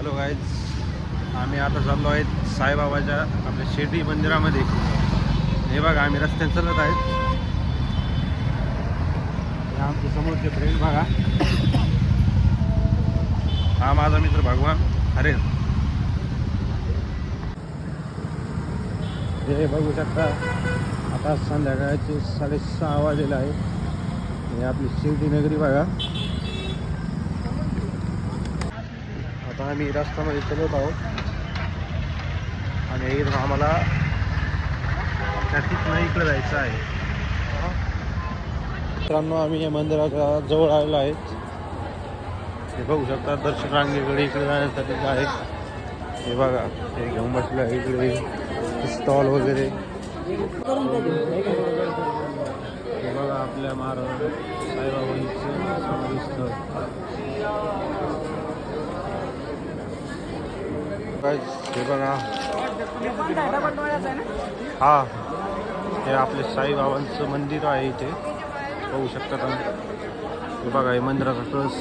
Hello guys, आम्ही आता चाललो आहेत साईबाबाच्या आपल्या शिर्डी मंदिरामध्ये. हे बघा, आम्ही रस्त्याने चालत आहेत. हे आमचे समोरचे फ्रेंड बघा. हा माझा मित्र भगवान. अरे हे बघू शकता, आता संध्याकाळचे 6:30 वाजलेला आहे. हे आपली शिर्डी नगरी बघा. आता आम्ही रस्त्यामध्ये चालत आहोत आणि इथून आम्हाला तिथनं इकडे जायचं आहे. मित्रांनो, आम्ही या मंदिराच्या जवळ आलेलो आहेत. हे बघू शकता, दर्शन रांगेकडे इकडे जाण्यासाठी आहे. हे बघा, हे घेऊन बसले आहे इकडे स्टॉल वगैरे. हे बघा, आपल्या महाराज साईबाबांचं समाधी स्थळ. हे बघा, हा हे आपले साईबाबांचं मंदिर आहे. इथे बघू शकता तुम्ही. हे बघा, हे मंदिराचा कळस